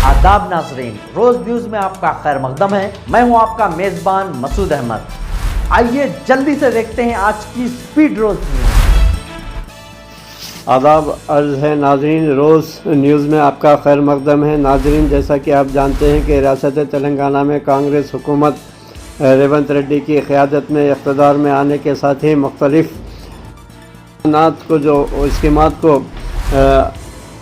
آداب ناظرین، روز نیوز میں آپ کا خیر مقدم ہے۔ میں ہوں آپ کا میزبان مسعود احمد۔ آئیے جلدی سے دیکھتے ہیں آج کی سپیڈ روز نیوز۔ آداب عرض ہے ناظرین، روز نیوز میں آپ کا خیر مقدم ہے۔ ناظرین، جیسا کہ آپ جانتے ہیں کہ ریاست تلنگانہ میں کانگریس حکومت ریونت ریڈی کی قیادت میں اقتدار میں آنے کے ساتھ ہی مختلف اسکیمات کو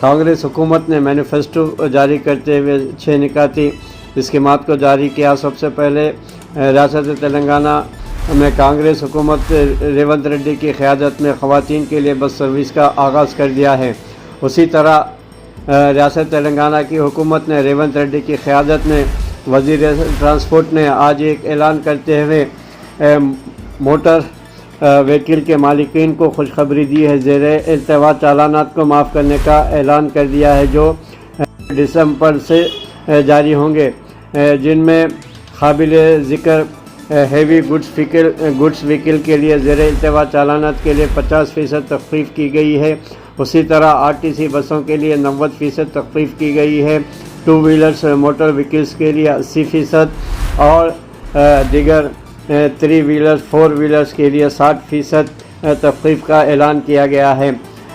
کانگریس حکومت نے مینیفیسٹو جاری کرتے ہوئے 6 نکاتی اسکیمات کو جاری کیا۔ سب سے پہلے ریاست تلنگانہ میں کانگریس حکومت ریونت ریڈی کی قیادت میں خواتین کے لیے بس سروس کا آغاز کر دیا ہے۔ اسی طرح ریاست تلنگانہ کی حکومت نے ریونت ریڈی کی قیادت میں وزیر ٹرانسپورٹ نے آج ایک اعلان کرتے ہوئے موٹر وہیکل کے مالکین کو خوشخبری دی ہے۔ زیر التوا چالانات کو معاف کرنے کا اعلان کر دیا ہے جو دسمبر سے جاری ہوں گے، جن میں قابل ذکر ہیوی گڈس وہیکل کے لیے زیر التوا چالانات کے لیے 50% تخفیف کی گئی ہے۔ اسی طرح RTC بسوں کے لیے 90% تخفیف کی گئی ہے۔ 2 ویلرز موٹر وہیکلس کے لیے 80% اور دیگر 3 ویلرز 4 ویلرز کے لیے 60% تخفیف کا اعلان کیا گیا ہے۔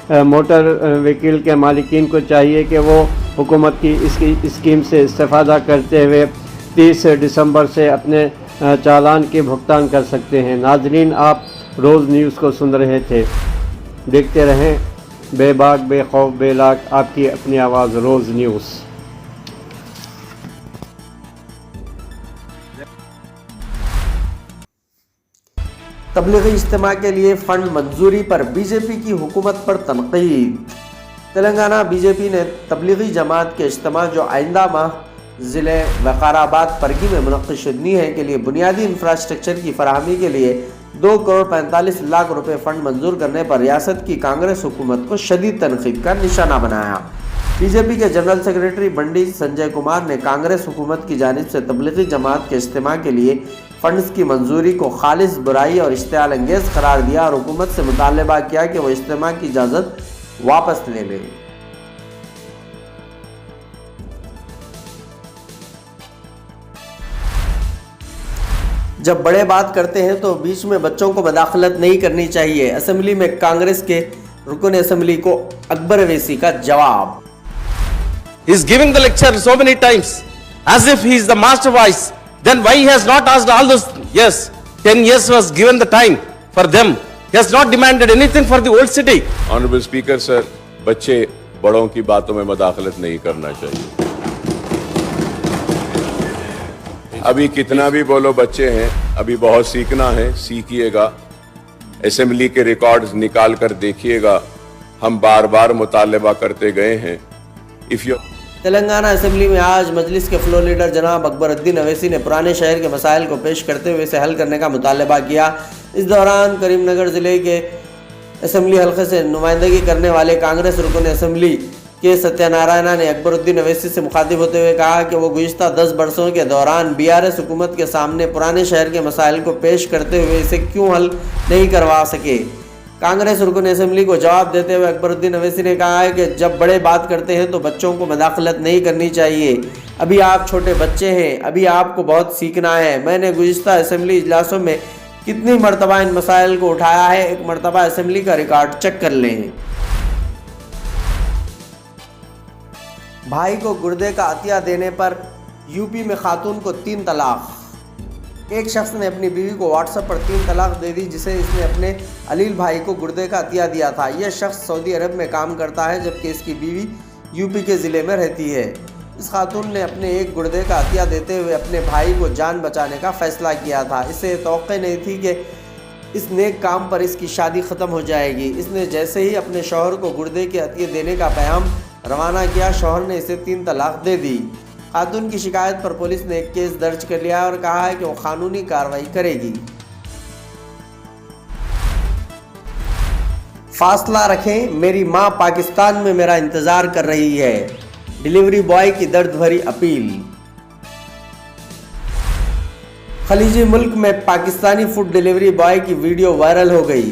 موٹر وہیکل کے مالکین کو چاہیے کہ وہ حکومت کی اس اسکیم سے استفادہ کرتے ہوئے 30 دسمبر سے اپنے چالان کے بھگتان کر سکتے ہیں۔ ناظرین، آپ روز نیوز کو سن رہے تھے، دیکھتے رہیں بے باک بے خوف بے لاک، آپ کی اپنی آواز روز نیوز۔ تبلیغی اجتماع کے لیے فنڈ منظوری پر بی جے پی کی حکومت پر تنقید۔ تلنگانہ بی جے پی نے تبلیغی جماعت کے اجتماع جو آئندہ ماہ ضلع وقار آباد پرگی میں منعقد شدنی ہے کے لیے بنیادی انفراسٹرکچر کی فراہمی کے لیے 2,45 کروڑ روپے فنڈ منظور کرنے پر ریاست کی کانگریس حکومت کو شدید تنقید کا نشانہ بنایا۔ بی جے پی کے جنرل سیکریٹری بنڈی سنجے کمار نے کانگریس حکومت کی جانب سے تبلیغی جماعت کے اجتماع کے لیے فنڈز کی منظوری کو خالص برائی اور اشتعال انگیز قرار دیا اور حکومت سے مطالبہ کیا کہ وہ اجتماع کی اجازت واپس لے لے۔ جب بڑے بات کرتے ہیں تو بیچ میں بچوں کو مداخلت نہیں کرنی چاہیے۔ اسمبلی میں کانگریس کے رکن اسمبلی کو اکبر اویسی کا جواب۔ He is giving the lecture so many times as if he is the master voice. Then why he has not asked all those? Yes, 10 years was given the time for them. He has not demanded anything for the old city. Honorable Speaker sir, بچے بڑوں کی باتوں میں مداخلت نہیں کرنا چاہیے۔ ابھی کتنا بھی بولو بچے ہیں، ابھی بہت سیکھنا ہے، سیکھیے گا۔ اسمبلی کے ریکارڈز نکال کر دیکھیے گا، ہم بار بار مطالبہ کرتے گئے ہیں۔ تلنگانہ اسمبلی میں آج مجلس کے فلور لیڈر جناب اکبر الدین اویسی نے پرانے شہر کے مسائل کو پیش کرتے ہوئے اسے حل کرنے کا مطالبہ کیا۔ اس دوران کریم نگر ضلع کے اسمبلی حلقے سے نمائندگی کرنے والے کانگریس رکن اسمبلی کے ستیہ نارائنا نے اکبر الدین اویسی سے مخاطب ہوتے ہوئے کہا کہ وہ گزشتہ 10 برسوں کے دوران BRS حکومت کے سامنے پرانے شہر کے مسائل کو پیش کرتے ہوئے اسے کیوں حل نہیں کروا سکے۔ کانگریس رکن اسمبلی کو جواب دیتے ہوئے اکبر الدین اویسی نے کہا ہے کہ جب بڑے بات کرتے ہیں تو بچوں کو مداخلت نہیں کرنی چاہیے۔ ابھی آپ چھوٹے بچے ہیں، ابھی آپ کو بہت سیکھنا ہے۔ میں نے گزشتہ اسمبلی اجلاسوں میں کتنی مرتبہ ان مسائل کو اٹھایا ہے، ایک مرتبہ اسمبلی کا ریکارڈ چیک کر لیں۔ بھائی کو گردے کا عطیہ دینے پر یوپی میں خاتون کو 3 طلاق۔ ایک شخص نے اپنی بیوی کو واٹس ایپ پر 3 طلاق دے دی جسے اس نے اپنے علیل بھائی کو گردے کا عطیہ دیا تھا۔ یہ شخص سعودی عرب میں کام کرتا ہے جبکہ اس کی بیوی یوپی کے ضلع میں رہتی ہے۔ اس خاتون نے اپنے ایک گردے کا عطیہ دیتے ہوئے اپنے بھائی کو جان بچانے کا فیصلہ کیا تھا۔ اسے توقع نہیں تھی کہ اس نیک کام پر اس کی شادی ختم ہو جائے گی۔ اس نے جیسے ہی اپنے شوہر کو گردے کے عطیہ دینے کا پیغام روانہ کیا، شوہر نے اسے 3 طلاق دے دی۔ خاتون کی شکایت پر پولیس نے ایک کیس درج کر لیا اور کہا ہے کہ وہ قانونی کارروائی کرے گی۔ فاصلہ رکھیں، میری ماں پاکستان میں میرا انتظار کر رہی ہے، ڈیلیوری بوائے کی درد بھری اپیل۔ خلیجی ملک میں پاکستانی فوڈ ڈیلیوری بوائے کی ویڈیو وائرل ہو گئی۔